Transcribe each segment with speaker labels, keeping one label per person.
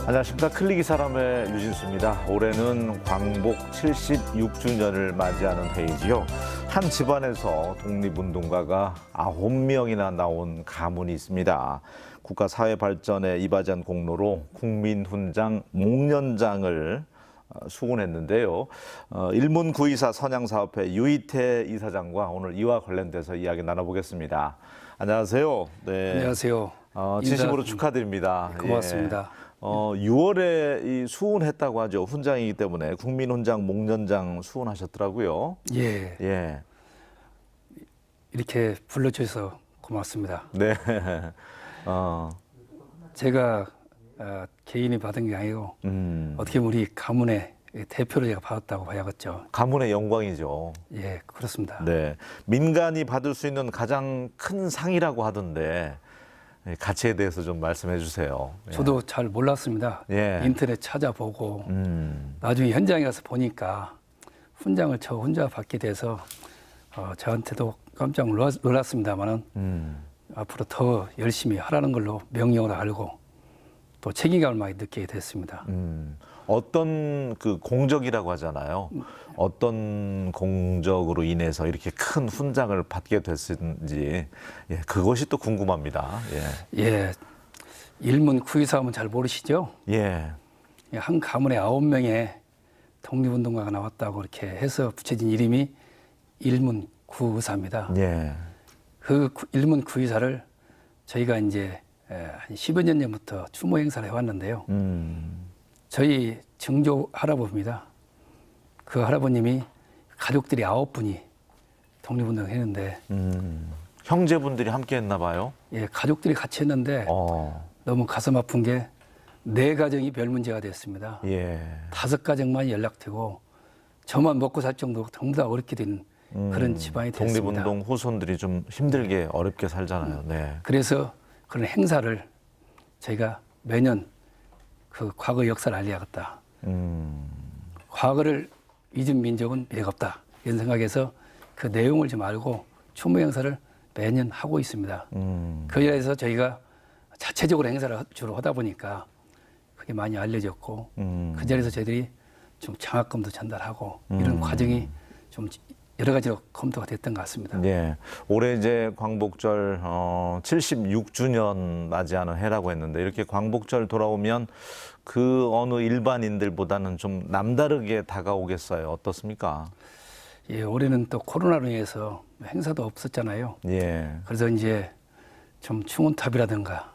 Speaker 1: 안녕하십니까. 클릭이 사람의 유진수입니다. 올해는 광복 76주년을 맞이하는 해이지요. 한 집안에서 독립운동가가 9명이나 나온 가문이 있습니다. 국가 사회 발전에 이바지한 공로로 국민훈장 목련장을 수군했는데요. 일문구이사 선양사업회 유이태 이사장과 오늘 이와 관련돼서 이야기 나눠보겠습니다. 안녕하세요.
Speaker 2: 네. 안녕하세요.
Speaker 1: 진심으로 축하드립니다.
Speaker 2: 고맙습니다.
Speaker 1: 6월에 이 수훈했다고 하죠. 훈장이기 때문에 국민훈장 목련장 수훈하셨더라고요.
Speaker 2: 예.
Speaker 1: 예.
Speaker 2: 이렇게 불러주셔서 고맙습니다.
Speaker 1: 네.
Speaker 2: 제가 개인이 받은 게 아니고 어떻게 보면 우리 가문의 대표로 제가 받았다고 봐야겠죠.
Speaker 1: 가문의 영광이죠.
Speaker 2: 예, 그렇습니다.
Speaker 1: 네. 민간이 받을 수 있는 가장 큰 상이라고 하던데 가치에 대해서 좀 말씀해 주세요.
Speaker 2: 저도 잘 몰랐습니다.
Speaker 1: 예.
Speaker 2: 인터넷 찾아보고 나중에 현장에 가서 보니까 훈장을 저 혼자 받게 돼서 저한테도 깜짝 놀랐습니다만은 앞으로 더 열심히 하라는 걸로 명령으로 알고 또 책임감을 많이 느끼게 됐습니다.
Speaker 1: 어떤 그 공적이라고 하잖아요. 어떤 공적으로 인해서 이렇게 큰 훈장을 받게 됐는지 그것이 또 궁금합니다.
Speaker 2: 예, 일문구이사하면 잘 모르시죠?
Speaker 1: 예.
Speaker 2: 한 가문에 9명의 독립운동가가 나왔다고 이렇게 해서 붙여진 이름이 일문구의사입니다.
Speaker 1: 예.
Speaker 2: 그 일문구의사를 저희가 이제 한 10여 년 전부터 추모 행사를 해왔는데요. 저희 증조 할아버지입니다. 그 할아버님이 가족들이 9분이 독립운동을 했는데
Speaker 1: 형제분들이 함께 했나 봐요.
Speaker 2: 예, 가족들이 같이 했는데 너무 가슴 아픈 게 4가정이 별 문제가 됐습니다.
Speaker 1: 예.
Speaker 2: 5가정만 연락되고 저만 먹고 살 정도로 전부 다 어렵게 된 그런 집안이 됐습니다.
Speaker 1: 독립운동 후손들이 좀 힘들게 어렵게 살잖아요. 네.
Speaker 2: 그래서 그런 행사를 저희가 매년 그 과거 역사를 알려야겠다. 과거를 잊은 민족은 미래가 없다. 이런 생각에서 그 내용을 좀 알고 추모 행사를 매년 하고 있습니다. 그 일에서 저희가 자체적으로 행사를 주로 하다 보니까 그게 많이 알려졌고 그 자리에서 저희들이 좀 장학금도 전달하고 이런 과정이 좀 여러 가지로 검토가 됐던 것 같습니다.
Speaker 1: 네. 올해 이제 광복절 76주년 맞이하는 해라고 했는데 이렇게 광복절 돌아오면 그 어느 일반인들보다는 좀 남다르게 다가오겠어요. 어떻습니까?
Speaker 2: 예, 올해는 또 코로나로 인해서 행사도 없었잖아요.
Speaker 1: 예.
Speaker 2: 그래서 이제 좀 충원탑이라든가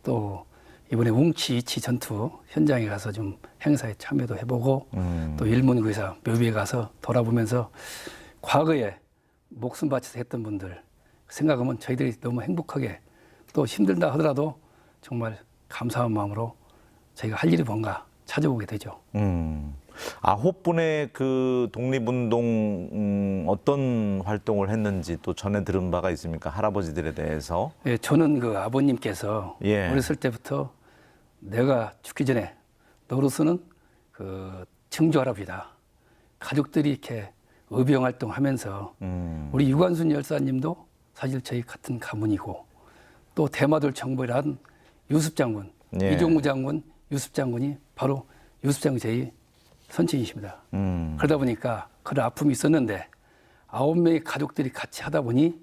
Speaker 2: 또 이번에 웅치 이치 전투 현장에 가서 좀 행사에 참여도 해보고 또 일문구이사 묘비에 가서 돌아보면서 과거에 목숨 바쳐서 했던 분들 생각하면 저희들이 너무 행복하게 또 힘들다 하더라도 정말 감사한 마음으로 저희가 할 일이 뭔가 찾아보게 되죠.
Speaker 1: 9분의 그 독립운동 어떤 활동을 했는지 또 전해 들은 바가 있습니까? 할아버지들에 대해서.
Speaker 2: 예, 저는 그 아버님께서
Speaker 1: 예.
Speaker 2: 어렸을 때부터 내가 죽기 전에 너로서는 그 증조 할아버지다. 가족들이 이렇게 의병 활동하면서 우리 유관순 열사님도 사실 저희 같은 가문이고 또 대마돌 정벌한 유습 장군,
Speaker 1: 예.
Speaker 2: 이종우 장군, 유습 장군이 바로 유습 장군이 저희 선친이십니다. 그러다 보니까 그런 아픔이 있었는데 9명의 가족들이 같이 하다 보니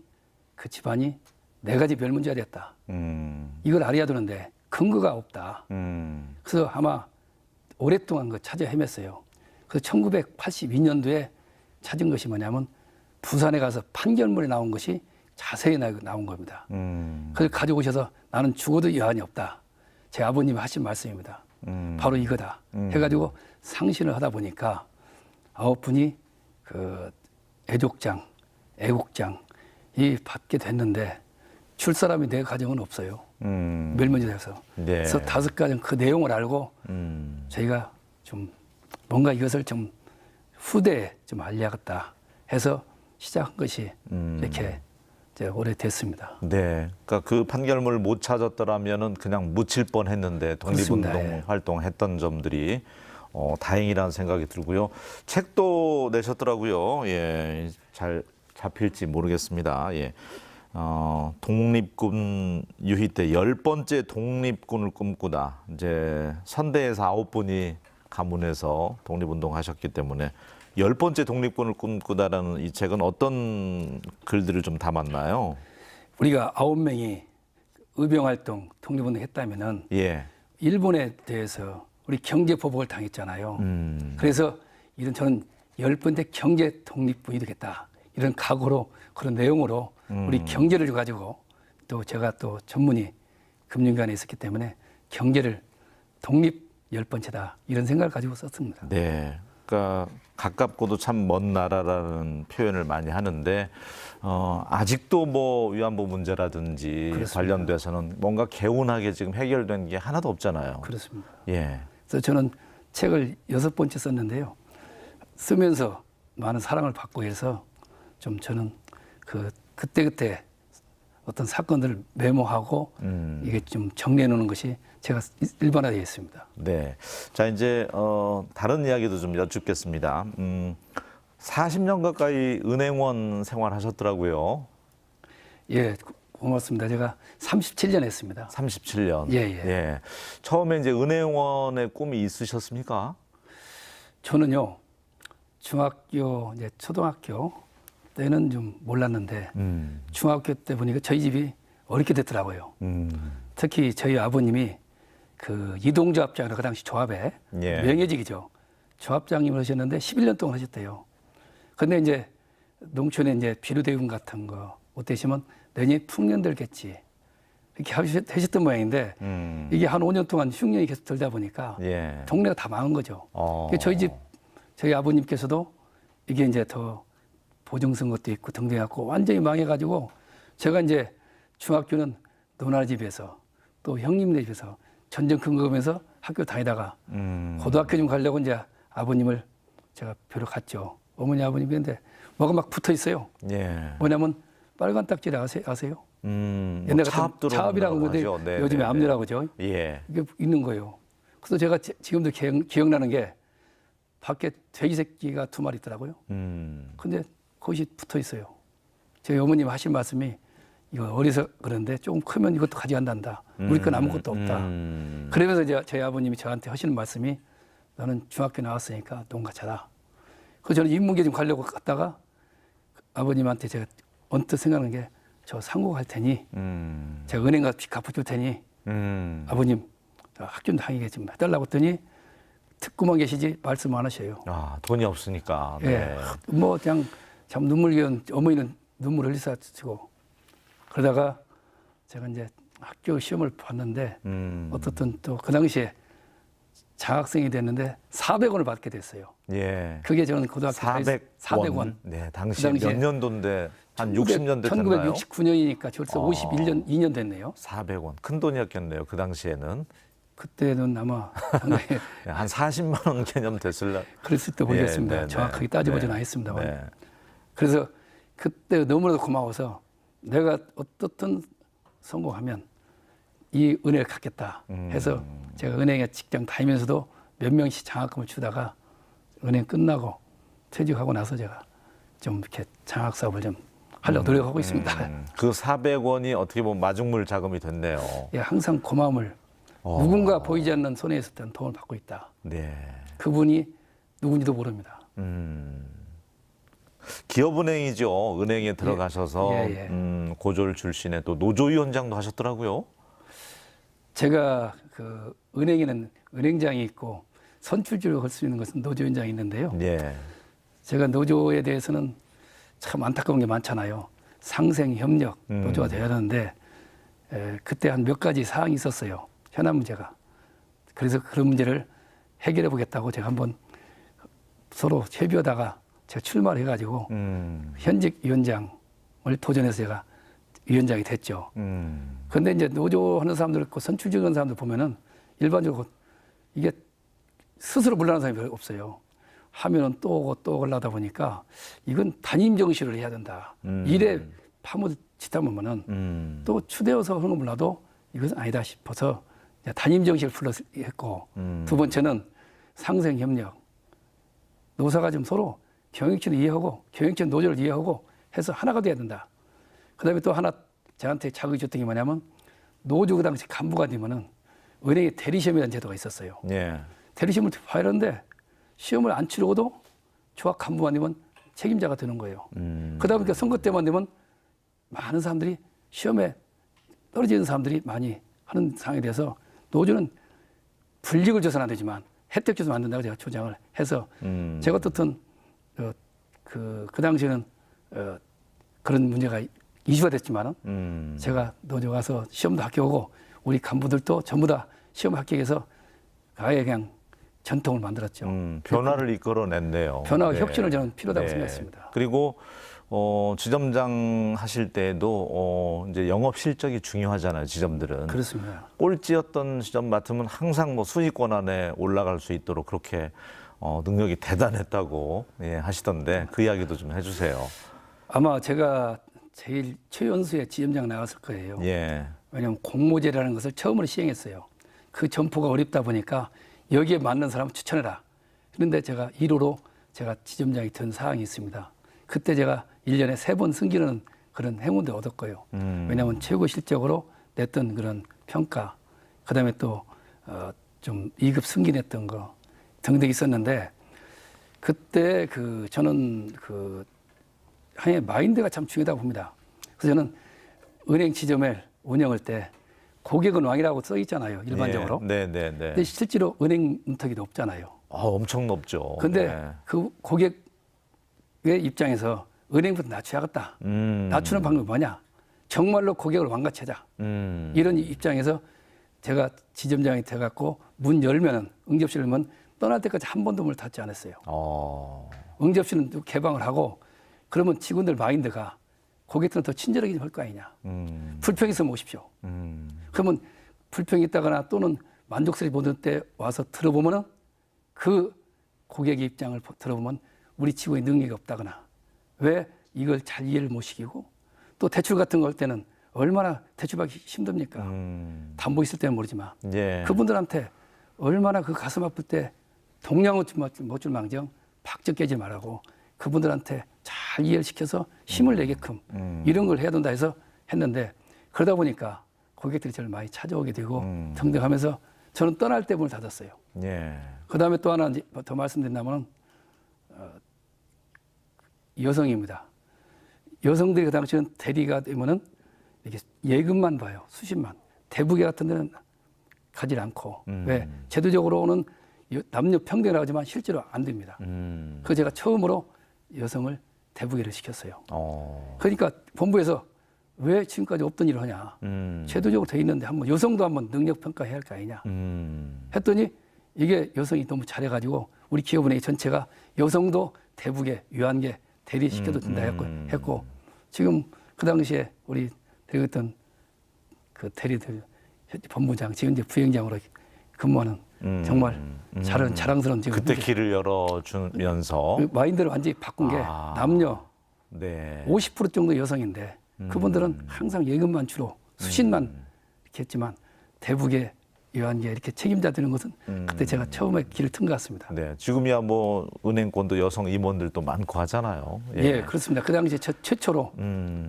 Speaker 2: 그 집안이 4가지 별 문제가 됐다. 이걸 알아야 되는데 근거가 없다. 그래서 아마 오랫동안 그 찾아 헤맸어요. 그래서 1982년도에 찾은 것이 뭐냐면 부산에 가서 판결문에 나온 것이 자세히 나온 겁니다. 그걸 가지고 오셔서 나는 죽어도 여한이 없다. 제 아버님이 하신 말씀입니다. 바로 이거다. 해가지고 상신을 하다 보니까 9분이 그 애족장, 애국장 이 받게 됐는데 줄 사람이 내 가정은 없어요. 멸문지에서.
Speaker 1: 네.
Speaker 2: 그래서 5가정 그 내용을 알고 저희가 좀 뭔가 이것을 좀 후대에 좀 알려야겠다 해서 시작한 것이 이렇게 이제 오래됐습니다.
Speaker 1: 네. 그러니까 그 판결문을 못 찾았더라면은 그냥 묻힐 뻔했는데 독립운동
Speaker 2: 예.
Speaker 1: 활동했던 점들이 다행이라는 생각이 들고요. 책도 내셨더라고요. 예. 잘 잡힐지 모르겠습니다. 예. 독립군 유희 때 10번째 독립군을 꿈꾸다. 이제 선대에서 9분이 가문에서 독립운동하셨기 때문에 10번째 독립군을 꿈꾸다라는 이 책은 어떤 글들을 좀 담았나요?
Speaker 2: 우리가 9명이 의병활동, 독립운동 했다면은
Speaker 1: 예.
Speaker 2: 일본에 대해서 우리 경제 보복을 당했잖아요. 그래서 이런 저는 10번째 경제 독립군이 되겠다. 이런 각오로 그런 내용으로 우리 경제를 가지고 또 제가 또 전문이 금융관에 있었기 때문에 경제를 독립 10번째다. 이런 생각을 가지고 썼습니다.
Speaker 1: 네. 그러니까 가깝고도 참 먼 나라라는 표현을 많이 하는데 아직도 뭐 위안부 문제라든지
Speaker 2: 그렇습니다.
Speaker 1: 관련돼서는 뭔가 개운하게 지금 해결된 게 하나도 없잖아요.
Speaker 2: 그렇습니다.
Speaker 1: 예.
Speaker 2: 그래서 저는 책을 6번째 썼는데요. 쓰면서 많은 사랑을 받고 해서 좀 저는 그때그때 어떤 사건들을 메모하고 이게 좀 정리해 놓는 것이 제가 일반화되어 있습니다.
Speaker 1: 네. 자, 이제 다른 이야기도 좀 여쭙겠습니다. 40년 가까이 은행원 생활하셨더라고요.
Speaker 2: 예, 고맙습니다. 제가 37년 했습니다.
Speaker 1: 37년.
Speaker 2: 예.
Speaker 1: 처음에 이제 은행원의 꿈이 있으셨습니까?
Speaker 2: 저는요, 중학교, 이제 초등학교 때는 좀 몰랐는데, 중학교 때 보니까 저희 집이 어렵게 됐더라고요. 특히 저희 아버님이 그 이동조합장으로 그 당시 조합에
Speaker 1: 예.
Speaker 2: 명예직이죠. 조합장님을 하셨는데 11년 동안 하셨대요. 근데 이제 농촌에 이제 비료대금 같은 거 못 되시면 내년에 풍년 들겠지. 이렇게 하셨던 모양인데 이게 한 5년 동안 흉년이 계속 들다 보니까
Speaker 1: 예.
Speaker 2: 동네가 다 망한 거죠. 저희 아버님께서도 이게 이제 더 보증선 것도 있고 등등해갖고 완전히 망해가지고 제가 이제 중학교는 누나 집에서 또 형님네 집에서 전전 근거하면서 학교 다니다가 고등학교 좀 가려고 이제 아버님을 제가 뵈러 갔죠. 어머니 아버님이 근데 뭐가 막 붙어 있어요.
Speaker 1: 예.
Speaker 2: 뭐냐면 빨간 딱지 아세요?
Speaker 1: 뭐
Speaker 2: 차압이라고 하는데
Speaker 1: 네,
Speaker 2: 요즘에
Speaker 1: 네,
Speaker 2: 압류라고 하죠.
Speaker 1: 예.
Speaker 2: 이게 있는 거예요. 그래서 제가 지금도 기억나는 게 밖에 돼지 새끼가 2마리 있더라고요. 근데 그것이 붙어 있어요. 저희 어머님 하신 말씀이 이거 어려서 그런데 조금 크면 이것도 가져간단다. 우리 건 아무것도 없다. 그러면서 이제 저희 아버님이 저한테 하시는 말씀이 너는 중학교 나왔으니까 농가 자라. 그래서 저는 인문계 좀 가려고 갔다가 아버님한테 제가 언뜻 생각하는 게 저 상고 갈 테니 제가 은행 가서 빚 갚아줄 테니 아버님 학교 좀 다니게 좀 해달라고 했더니 듣고만 계시지 말씀 안 하셔요.
Speaker 1: 아, 돈이 없으니까. 네.
Speaker 2: 예, 뭐 그냥 참 눈물겨운 어머니는 눈물 흘리시고 그러다가 제가 이제 학교 시험을 봤는데 어떻든 또 그 당시에 장학생이 됐는데 400원을 받게 됐어요.
Speaker 1: 예.
Speaker 2: 그게 저는 고등학교 400원.
Speaker 1: 네, 당시에 몇 년도인데 한 60년 됐나요?
Speaker 2: 1969년이니까 벌써 51년 2년 됐네요.
Speaker 1: 400원. 큰 돈이었겠네요. 그 당시에는.
Speaker 2: 그때는 아마 상당히
Speaker 1: 한 40만 원 개념 됐을라.
Speaker 2: 그랬을지 모르겠습니다.
Speaker 1: 네, 네,
Speaker 2: 정확하게
Speaker 1: 네.
Speaker 2: 따져보지는
Speaker 1: 네.
Speaker 2: 않았습니다만.
Speaker 1: 네.
Speaker 2: 그래서 그때 너무나도 고마워서 내가 어떻든 성공하면 이 은혜를 갖겠다 해서 제가 은행에 직장 다니면서도 몇 명씩 장학금을 주다가 은행 끝나고 퇴직하고 나서 제가 좀 이렇게 장학 사업을 좀 하려고 노력하고 있습니다.
Speaker 1: 그 400원이 어떻게 보면 마중물 자금이 됐네요.
Speaker 2: 예, 항상 고마움을 누군가 보이지 않는 손에 있을 때는 도움을 받고 있다.
Speaker 1: 네.
Speaker 2: 그분이 누군지도 모릅니다.
Speaker 1: 기업은행이죠. 은행에 들어가셔서 고졸 출신의 또 노조위원장도 하셨더라고요.
Speaker 2: 제가 그 은행에는 은행장이 있고 선출직으로 할 수 있는 것은 노조위원장이 있는데요.
Speaker 1: 예.
Speaker 2: 제가 노조에 대해서는 참 안타까운 게 많잖아요. 상생협력 노조가 돼야 하는데 그때 한 몇 가지 사항이 있었어요. 현안 문제가. 그래서 그런 문제를 해결해 보겠다고 제가 한번 서로 협의하다가 제가 출마를 해가지고 현직 위원장을 도전해서 제가 위원장이 됐죠. 그런데 이제 노조 하는 사람들 있고 선출직 하는 사람들 보면은 일반적으로 이게 스스로 물러나는 사람이 별로 없어요. 하면은 또 오고 또 올라다 보니까 이건 단임 정시를 해야 된다. 일에 파묻히다 보면은 또 추대어서 하는 건 몰라도 이것은 아니다 싶어서 단임 정시를 했고 두 번째는 상생협력. 노사가 좀 서로 경영진을 이해하고 경영진 노조를 이해하고 해서 하나가 돼야 된다. 그다음에 또 하나 저한테 자극이 줬던 게 뭐냐면 노조 그 당시 간부가 되면은 은행에 대리시험이라는 제도가 있었어요.
Speaker 1: 예.
Speaker 2: 대리시험을 봐야 하는데 시험을 안 치르고도 조합 간부만 되면 책임자가 되는 거예요. 그러다 보니까 선거 때만 되면 많은 사람들이 시험에 떨어지는 사람들이 많이 하는 상황이 돼서 노조는 불이익을 줘서는 안 되지만 혜택 줘서는 안 된다고 제가 주장을 해서 제가 어떻든 그 당시에는 그런 문제가 이슈가 됐지만은 제가 노조 가서 시험도 합격하고 우리 간부들도 전부 다 시험 합격해서 아예 그냥 전통을 만들었죠.
Speaker 1: 변화를 이끌어냈네요.
Speaker 2: 변화와
Speaker 1: 네.
Speaker 2: 혁신을 저는 필요하다고 생각했습니다.
Speaker 1: 그리고 지점장 하실 때도 이제 영업 실적이 중요하잖아요. 지점들은.
Speaker 2: 그렇습니다.
Speaker 1: 꼴찌였던 지점 맡으면 항상 뭐 순위권 안에 올라갈 수 있도록 그렇게 능력이 대단했다고 하시던데 그 이야기도 좀 해주세요.
Speaker 2: 아마 제가 제일 최연소에 지점장 나갔을 거예요.
Speaker 1: 예.
Speaker 2: 왜냐하면 공모제라는 것을 처음으로 시행했어요. 그 점포가 어렵다 보니까 여기에 맞는 사람을 추천해라. 그런데 제가 1호로 제가 지점장이 된 사항이 있습니다. 그때 제가 1년에 3번 승진하는 그런 행운도 얻었고요. 왜냐하면 최고 실적으로 냈던 그런 평가, 그 다음에 또 좀 2급 승진했던 거 등등 있었는데 그때 저는 하나의 마인드가 참 중요하다고 봅니다. 그래서 저는 은행 지점을 운영할 때 고객은 왕이라고 써 있잖아요. 일반적으로.
Speaker 1: 네.
Speaker 2: 근데 실제로 은행 문턱이 높잖아요.
Speaker 1: 엄청 높죠.
Speaker 2: 근데
Speaker 1: 네.
Speaker 2: 그 고객의 입장에서 은행부터 낮춰야겠다. 낮추는 방법이 뭐냐? 정말로 고객을 왕같이 하자. 이런 입장에서 제가 지점장이 돼갖고 문 열면은 응접실 열면 떠날 때까지 한 번도 문을 닫지 않았어요. 응접실은 또 개방을 하고 그러면 직원들 마인드가 고객들은 더 친절하게 할 거 아니냐. 불평이 있으면 오십시오. 그러면 불평이 있다거나 또는 만족스럽게 보는 때 와서 들어보면은 그 고객의 입장을 들어보면 우리 직원이 능력이 없다거나 왜 이걸 잘 이해를 못 시키고 또 대출 같은 거 할 때는 얼마나 대출받기 힘듭니까? 담보 있을 때는 모르지만
Speaker 1: 예.
Speaker 2: 그분들한테 얼마나 그 가슴 아플 때 동양을 못 줄 망정 박적 깨지 말라고 그분들한테 잘 이해를 시켜서 힘을 내게끔 이런 걸 해야 된다 해서 했는데 그러다 보니까 고객들이 저를 많이 찾아오게 되고 등등 하면서 저는 떠날 때 문을 닫았어요.
Speaker 1: 예.
Speaker 2: 그 다음에 또 하나 더 말씀드린다면 여성입니다. 여성들이 그 당시에는 대리가 되면은 이렇게 예금만 봐요. 수십만. 대부계 같은 데는 가지 않고. 왜? 제도적으로는 남녀 평등이라고 하지만 실제로 안 됩니다. 그래서 제가 처음으로 여성을 대부계를 시켰어요. 그러니까 본부에서 왜 지금까지 없던 일을 하냐. 제도적으로 돼 있는데 한번 여성도 한번 능력 평가해야 할 거 아니냐. 했더니 이게 여성이 너무 잘해가지고 우리 기업은행 전체가 여성도 대부계, 유한계 대리시켜도 된다 했고 지금 그 당시에 우리 대리했던 그 대리들 본부장, 지금 이제 부행장으로 근무하는 정말 자랑스러운 지금
Speaker 1: 그때 길을 열어주면서
Speaker 2: 그 마인드를 완전히 바꾼 게 남녀
Speaker 1: 네.
Speaker 2: 50% 정도 여성인데 그분들은 항상 예금만 주로 수신만 이렇게 했지만 대북에 유한계 이렇게 책임자 되는 것은 그때 제가 처음에 길을 튼 것 같습니다.
Speaker 1: 네, 지금이야 뭐 은행권도 여성 임원들도 많고 하잖아요.
Speaker 2: 예, 그렇습니다. 그 당시에 최초로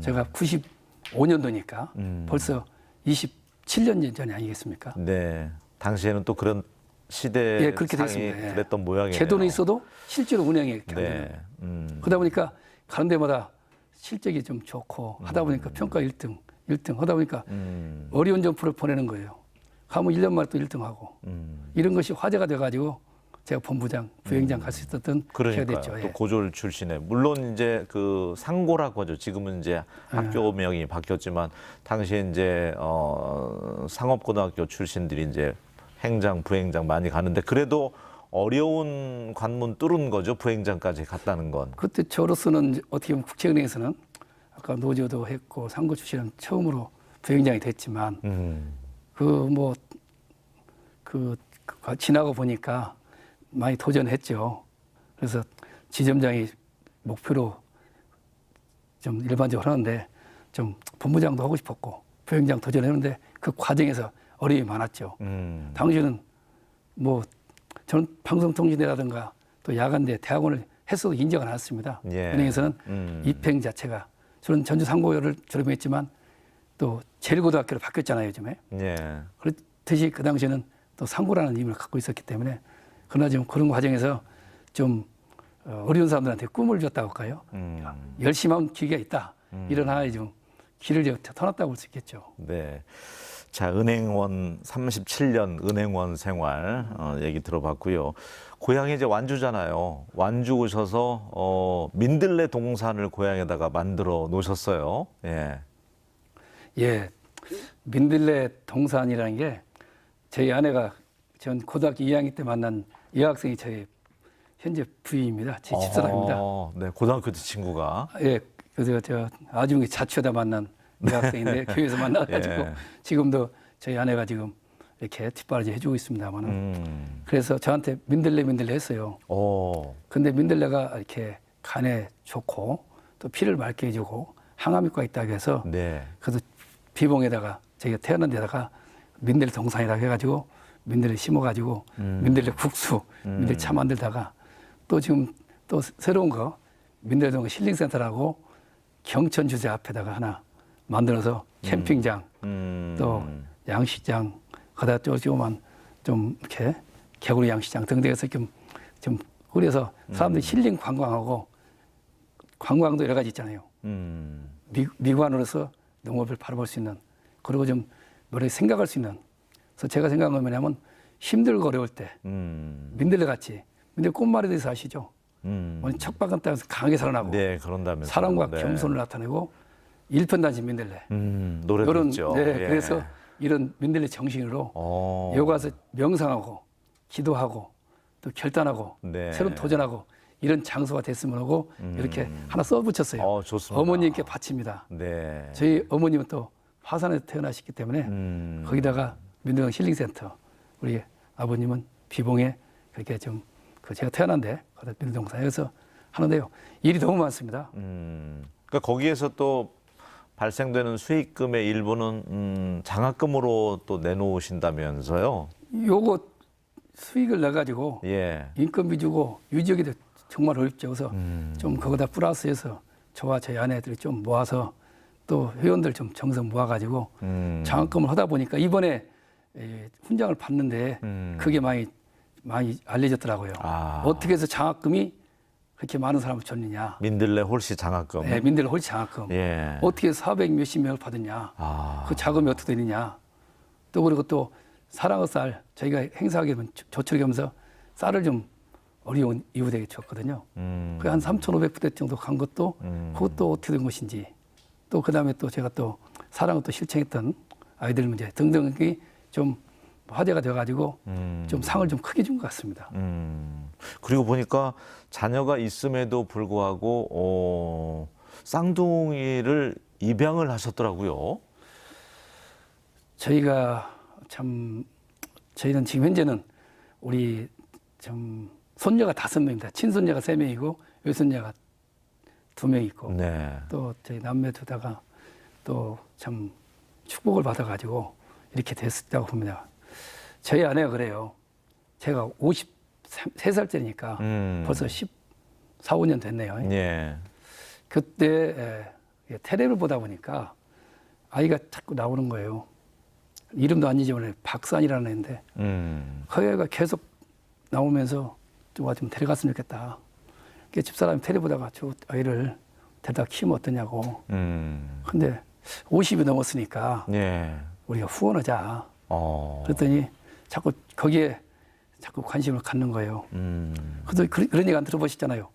Speaker 2: 제가 95년도니까 벌써 27년 전이 아니겠습니까?
Speaker 1: 네, 당시에는 또 그런 시대상이
Speaker 2: 예, 그렇게 됐습니다. 예.
Speaker 1: 그랬던 모양이네요.
Speaker 2: 제도는 있어도 실제로 운영이 이렇게 안
Speaker 1: 네,
Speaker 2: 되는. 그러다 보니까 가는 데마다 실적이 좀 좋고 하다 보니까 평가 1등 하다 보니까 어려운 점포를 보내는 거예요. 가면 1년 만에 또 1등하고 이런 것이 화제가 돼가지고 제가 본부장, 부행장 갈 수 있었던 기회가 됐죠.
Speaker 1: 또
Speaker 2: 예.
Speaker 1: 고졸 출신에 물론 이제 그 상고라고 하죠. 지금은 이제 학교명이 바뀌었지만 당시에 이제 상업고등학교 출신들이 이제 행장, 부행장 많이 가는데 그래도 어려운 관문 뚫은 거죠. 부행장까지 갔다는 건.
Speaker 2: 그때 저로서는 어떻게 보면 국채은행에서는 아까 노조도 했고 상고 출신은 처음으로 부행장이 됐지만 지나고 보니까 많이 도전했죠. 그래서 지점장이 목표로 좀 일반적으로 하는데 좀 본부장도 하고 싶었고 부행장 도전했는데 그 과정에서 어려움이 많았죠. 당시에는 뭐 저는 방송통신대라든가 또 야간대 대학원을 했어도 인정을 안 했습니다.
Speaker 1: 예.
Speaker 2: 은행에서는 입행 자체가 저는 전주 상고를 졸업했지만 또 제일고등학교로 바뀌었잖아요, 요즘에.
Speaker 1: 예.
Speaker 2: 그렇듯이 그 당시에는 또 상고라는 이름을 갖고 있었기 때문에 그러나 좀 그런 과정에서 좀 어려운 사람들한테 꿈을 줬다고 할까요? 열심히 하면 기회가 있다. 이런 하나의 좀 길을 터놨다고 볼 수 있겠죠.
Speaker 1: 네. 자, 은행원 37년 은행원 생활 얘기 들어봤고요. 고향이 이제 완주잖아요. 완주 오셔서 민들레 동산을 고향에다가 만들어 놓으셨어요. 예.
Speaker 2: 예, 민들레 동산이라는 게 저희 아내가 전 고등학교 2학년 때 만난 여학생이 저희 현재 부인입니다. 제 집사람입니다.
Speaker 1: 네, 고등학교 때 친구가.
Speaker 2: 예, 그래서 저 아주 자취하다 만난 여학생인데 교회에서 만나가지고
Speaker 1: 예.
Speaker 2: 지금도 저희 아내가 지금 이렇게 뒷바라지 해주고 있습니다만은 그래서 저한테 민들레 했어요.
Speaker 1: 오.
Speaker 2: 근데 민들레가 이렇게 간에 좋고 또 피를 맑게 해주고 항암효과가 있다고 해서
Speaker 1: 네.
Speaker 2: 그래서 비봉에다가 저희가 태어난 데다가 민들레 동산이라고 해가지고 민들레 심어가지고 민들레 국수, 민들레 차 만들다가 또 지금 또 새로운 거 민들레 동산 힐링센터라고 경천 주제 앞에다가 하나 만들어서 캠핑장 또 양식장 거기다 조그만 좀 이렇게 개구리 양식장 등등해서 좀 꾸려서 사람들이 힐링 관광하고 관광도 여러 가지 있잖아요. 미관으로서 농업을 바라볼 수 있는 그리고 좀 뭐래 생각할 수 있는. 그래서 제가 생각한 건 뭐냐면 힘들고 어려울 때 민들레 같이 민들레 꽃말에 대해서 아시죠? 척박한 땅에서 강하게 살아나고
Speaker 1: 네, 그런다면서.
Speaker 2: 사랑과
Speaker 1: 네.
Speaker 2: 겸손을 나타내고 일편단심 민들레.
Speaker 1: 노래도
Speaker 2: 이런,
Speaker 1: 있죠.
Speaker 2: 네,
Speaker 1: 예.
Speaker 2: 그래서 이런 민들레 정신으로 여기 와서 명상하고 기도하고 또 결단하고
Speaker 1: 네.
Speaker 2: 새로운 도전하고 이런 장소가 됐으면 하고 이렇게 하나 써붙였어요.
Speaker 1: 좋습니다.
Speaker 2: 어머님께 바칩니다.
Speaker 1: 네.
Speaker 2: 저희 어머님은 또 화산에서 태어나셨기 때문에 거기다가 민들레 힐링센터 우리 아버님은 비봉에 그렇게 좀 제가 태어난데 거기다 민들레 동산에서 하는데요. 일이 너무 많습니다.
Speaker 1: 그러니까 거기에서 또 발생되는 수익금의 일부는 장학금으로 또 내놓으신다면서요?
Speaker 2: 요거 수익을 내 가지고
Speaker 1: 예.
Speaker 2: 인건비 주고 유지하기도 정말 어렵죠. 그래서 좀 그거다 플러스해서 저와 저희 아내들이 좀 모아서 또 회원들 좀 정성 모아가지고 장학금을 하다 보니까 이번에 훈장을 받는데 그게 많이 알려졌더라고요. 어떻게 해서 장학금이 그렇게 많은 사람을 줬느냐.
Speaker 1: 민들레 홀씨 장학금.
Speaker 2: 네, 민들레 홀씨 장학금.
Speaker 1: 예.
Speaker 2: 어떻게 해서 400 몇십 명을 받았냐. 그 자금이 어떻게 되느냐. 또 그리고 또 사랑의 쌀 저희가 행사하게 되면 조철이 하면서 쌀을 좀 어려운 이웃에게 줬거든요. 그게 한 3,500부대 정도 간 것도 그것도 어떻게 된 것인지 또 그다음에 또 제가 또 사랑을 또 실천했던 아이들 문제 등등이 좀 화제가 돼가지고 좀 상을 좀 크게 준 것 같습니다.
Speaker 1: 그리고 보니까 자녀가 있음에도 불구하고 쌍둥이를 입양을 하셨더라고요.
Speaker 2: 저희가 참 저희는 지금 현재는 우리 좀 손녀가 5명입니다. 친손녀가 3명이고 외손녀가 2명 있고
Speaker 1: 네.
Speaker 2: 또 저희 남매 두다가 또 참 축복을 받아가지고 이렇게 됐다고 봅니다. 저희 아내가 그래요. 제가 53살째니까 벌써 14, 15년 됐네요.
Speaker 1: 예.
Speaker 2: 그때 텔레비를 보다 보니까 아이가 자꾸 나오는 거예요. 이름도 안 잊어버려요. 박산이라는 애인데 그 애가 계속 나오면서 좀 데려갔으면 좋겠다. 집사람이 텔레 보다가 저 아이를 데려다 키우면 어떠냐고. 근데 50이 넘었으니까
Speaker 1: 예.
Speaker 2: 우리가 후원하자. 그랬더니 자꾸 거기에 자꾸 관심을 갖는 거예요. 그래서 그런 얘기 안 들어보셨잖아요.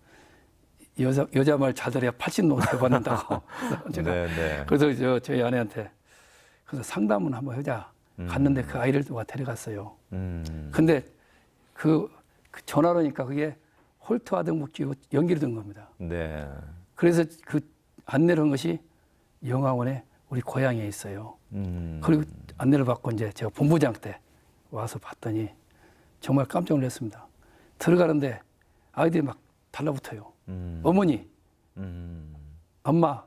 Speaker 2: 여자 말 잘 들어야 80노 받는다고. 제가
Speaker 1: 네.
Speaker 2: 그래서 저희 아내한테 그래서 상담은 한번 하자. 갔는데 그 아이를 누가 데려갔어요. 근데 그 전화로 하니까 그게 홀트 아동복지 연결이 된 겁니다.
Speaker 1: 네.
Speaker 2: 그래서 그 안내를 한 것이 영화원에 우리 고향에 있어요. 그리고 안내를 받고 이제 제가 본부장 때 와서 봤더니 정말 깜짝 놀랐습니다. 들어가는데 아이들이 막 달라붙어요. 어머니, 엄마,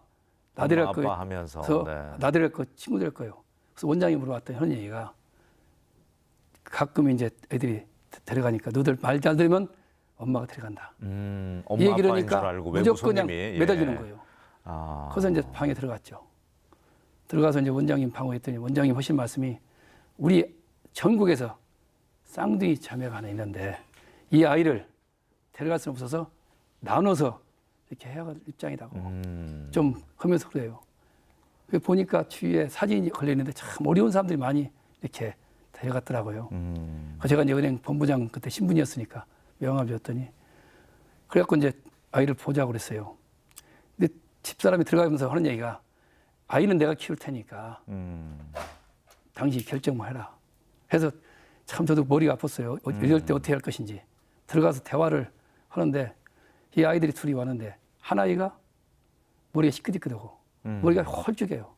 Speaker 2: 나들일
Speaker 1: 아빠
Speaker 2: 거예요.
Speaker 1: 하면서 네.
Speaker 2: 나들일 거 친구 될 거예요. 그래서 원장이 물어봤더니 하는 얘기가 가끔 이제 애들이 데려가니까 너들 말 잘 들으면 엄마가 데려간다.
Speaker 1: 엄마
Speaker 2: 이 얘기를
Speaker 1: 아빠인 줄
Speaker 2: 하니까
Speaker 1: 알고 외부
Speaker 2: 무조건 그냥
Speaker 1: 손님이
Speaker 2: 매달리는 거예요.
Speaker 1: 아.
Speaker 2: 그래서 이제 방에 들어갔죠. 들어가서 이제 원장님 방문했더니 원장님 하신 말씀이 우리 전국에서 쌍둥이 자매가 하나 있는데 이 아이를 데려갈 수는 없어서 나눠서 이렇게 해야 할 입장이라고 좀 하면서 그래요. 보니까 주위에 사진이 걸려 있는데 참 어려운 사람들이 많이 이렇게 데려갔더라고요. 제가 이제 은행 본부장 그때 신분이었으니까 명함을 줬더니 그래갖고 이제 아이를 보자고 그랬어요. 근데 집사람이 들어가면서 하는 얘기가 아이는 내가 키울 테니까 당신이 결정만 해라. 해서 참 저도 머리가 아팠어요. 이럴 때 어떻게 할 것인지. 들어가서 대화를 하는데 이 아이들이 둘이 왔는데 한 아이가 머리가 시끄럽고 머리가 홀쭉해요.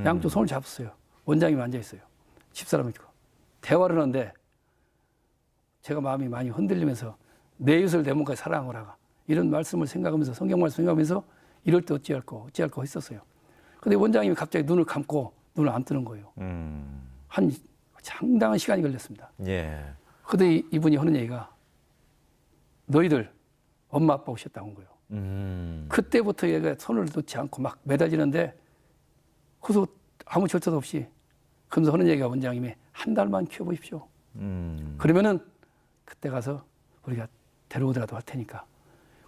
Speaker 2: 양쪽 손을 잡았어요. 원장님이 앉아있어요. 집사람이 있고. 대화를 하는데 제가 마음이 많이 흔들리면서 내 이웃을 내 몸까지 사랑하라가 이런 말씀을 생각하면서 성경 말씀 생각하면서 이럴 때 어찌할까 했었어요. 근데 원장님이 갑자기 눈을 감고 눈을 안 뜨는 거예요. 한 상당한 시간이 걸렸습니다.
Speaker 1: 예.
Speaker 2: 근데 이분이 하는 얘기가 너희들 엄마 아빠 오셨다고 한 거예요. 그때부터 얘가 손을 놓지 않고 막 매달리는데 그래서 아무 절차도 없이 그러면서 하는 얘기가 원장님이 한 달만 키워보십시오. 그러면은 그때 가서 우리가 데려오더라도 할 테니까.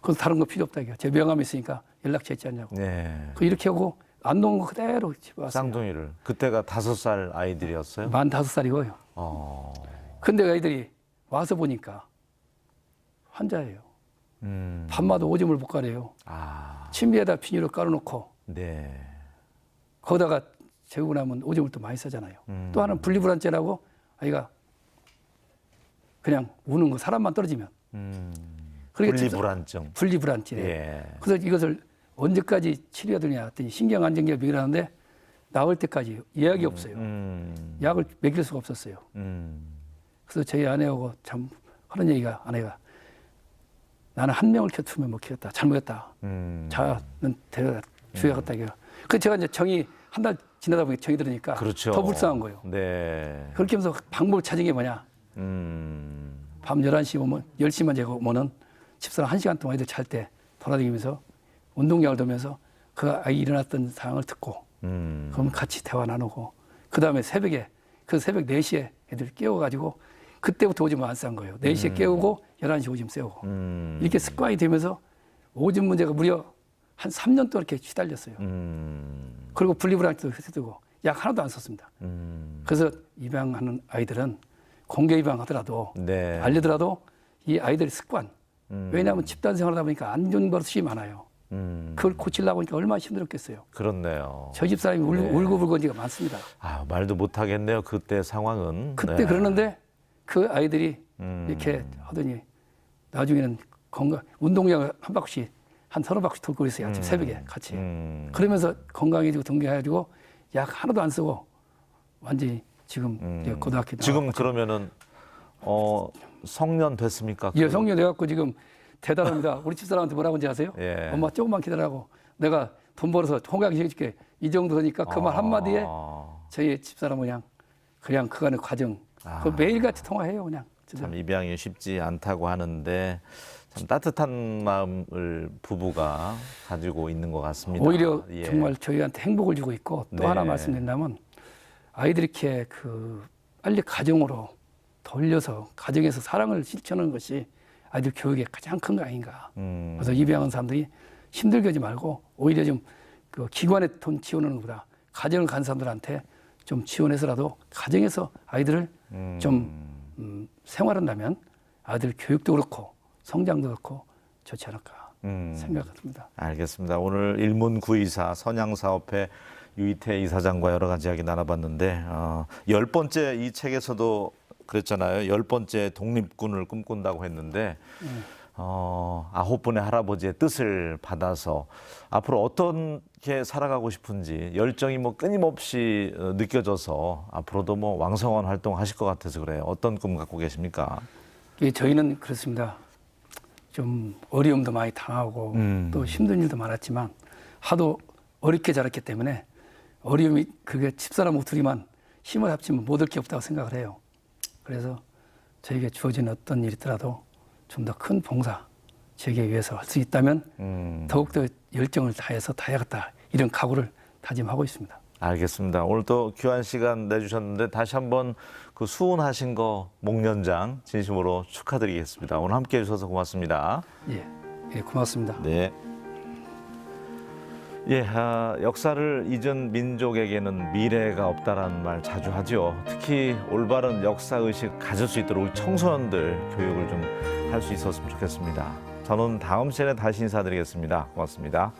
Speaker 2: 그래서 다른 거 필요 없다 이게. 제 명함이 있으니까 연락처 있지 않냐고.
Speaker 1: 네.
Speaker 2: 이렇게 하고 안 놓은 거 그대로 집에 왔어요.
Speaker 1: 쌍둥이를. 그때가 5살 아이들이었어요?
Speaker 2: 만 5살이고요. 근데 아이들이 와서 보니까 환자예요. 밤마다 오줌을 못 가려요. 침대에다 비닐을 깔아놓고
Speaker 1: 네.
Speaker 2: 거기다가 재우고 나면 오줌을 또 많이 싸잖아요. 또 하나는 분리불안죄라고 아이가 그냥 우는 거 사람만 떨어지면.
Speaker 1: 분리불안증.
Speaker 2: 분리불안죄.
Speaker 1: 예.
Speaker 2: 그래서 이것을 언제까지 치료해야 되냐 했더니 신경안정기가 먹이라는데 나올 때까지 예약이 없어요. 약을 먹일 수가 없었어요. 그래서 저희 아내하고 참 하는 얘기가 아내가 나는 한 명을 키웠으면 못 키웠다. 잘못했다. 자는 데려다 주야겠다. 그래서 제가 이제 정이 한 달 지나다 보니 정이 들으니까
Speaker 1: 그렇죠.
Speaker 2: 더 불쌍한 거예요.
Speaker 1: 네.
Speaker 2: 그렇게 하면서 방법을 찾은 게 뭐냐. 밤 11시 오면 10시만 제가 오면은 집사람 1시간 동안 애들 잘 때 돌아다니면서 운동장을 돌면서 그 아이 일어났던 상황을 듣고 그러면 같이 대화 나누고 그 다음에 새벽에 그 새벽 4시에 애들 깨워가지고 그때부터 오줌을 안 싼 거예요. 4시에 깨우고 11시 오줌 쐬우고 이렇게 습관이 되면서 오줌 문제가 무려 한 3년 동안 이렇게 시달렸어요. 그리고 분리불안증도 해두고 약 하나도 안 썼습니다. 그래서 입양하는 아이들은 공개 입양하더라도
Speaker 1: 네.
Speaker 2: 알리더라도 이 아이들의 습관 왜냐하면 집단 생활하다 보니까 안 좋은 버릇이 많아요. 그걸 고치려고 하니까 얼마나 힘들었겠어요.
Speaker 1: 그렇네요.
Speaker 2: 저희 집사람이 울고불고 한 지가 많습니다.
Speaker 1: 말도 못하겠네요. 그때 상황은.
Speaker 2: 그때
Speaker 1: 네.
Speaker 2: 그러는데 그 아이들이 이렇게 하더니 나중에는 건강 운동장을 한 바퀴씩 한 30바퀴 돌고 있어요. 아침 새벽에 같이. 그러면서 건강해지고 동기해가지고 약 하나도 안 쓰고 완전히 지금 이제 고등학교
Speaker 1: 지금 그러면은 성년 됐습니까?
Speaker 2: 예, 성년 돼갖고 지금 대단합니다. 우리 집사람한테 뭐라고 하는지 아세요?
Speaker 1: 예.
Speaker 2: 엄마 조금만 기다리라고 내가 돈 벌어서 홍각 해줄게. 이 정도 되니까 그 말 한마디에 저희 집사람은 그냥 그간의 과정 그 매일같이 통화해요. 그냥.
Speaker 1: 참 입양이 쉽지 않다고 하는데 참 따뜻한 마음을 부부가 가지고 있는 것 같습니다.
Speaker 2: 오히려
Speaker 1: 예.
Speaker 2: 정말 저희한테 행복을 주고 있고 또
Speaker 1: 네.
Speaker 2: 하나 말씀드린다면 아이들이 이렇게 빨리 가정으로 돌려서 가정에서 사랑을 실천하는 것이 아이들 교육의 가장 큰 거 아닌가. 그래서 입양한 사람들이 힘들게 하지 말고 오히려 좀 그 기관에 돈 지원하는 것보다 가정을 간 사람들한테 좀 지원해서라도 가정에서 아이들을 좀 생활한다면 아이들 교육도 그렇고 성장도 그렇고 좋지 않을까 생각합니다.
Speaker 1: 알겠습니다. 오늘 일문구이사 선양사업회 유이태 이사장과 여러 가지 이야기 나눠봤는데 10번째 이 책에서도 그랬잖아요. 10번째 독립군을 꿈꾼다고 했는데 9분의 할아버지의 뜻을 받아서 앞으로 어떻게 살아가고 싶은지 열정이 끊임없이 느껴져서 앞으로도 왕성한 활동하실 것 같아서 그래요. 어떤 꿈 갖고 계십니까?
Speaker 2: 예, 저희는 그렇습니다. 좀 어려움도 많이 당하고 또 힘든 일도 많았지만 하도 어렵게 자랐기 때문에 어려움이 그게 집사람 둘이만 힘을 합치면 못 할 게 없다고 생각을 해요. 그래서 저에게 주어진 어떤 일이 있더라도 좀 더 큰 봉사, 저에게 위해서 할 수 있다면 더욱더 열정을 다해서 다 해야겠다 이런 각오를 다짐하고 있습니다.
Speaker 1: 알겠습니다. 오늘 또 귀한 시간 내주셨는데 다시 한번 그 수훈하신 거 목련장 진심으로 축하드리겠습니다. 오늘 함께해 주셔서 고맙습니다.
Speaker 2: 예, 예, 고맙습니다.
Speaker 1: 네. 예, 역사를 잊은 민족에게는 미래가 없다라는 말 자주 하죠. 특히 올바른 역사 의식 가질 수 있도록 우리 청소년들 교육을 좀 할 수 있었으면 좋겠습니다. 저는 다음 시간에 다시 인사드리겠습니다. 고맙습니다.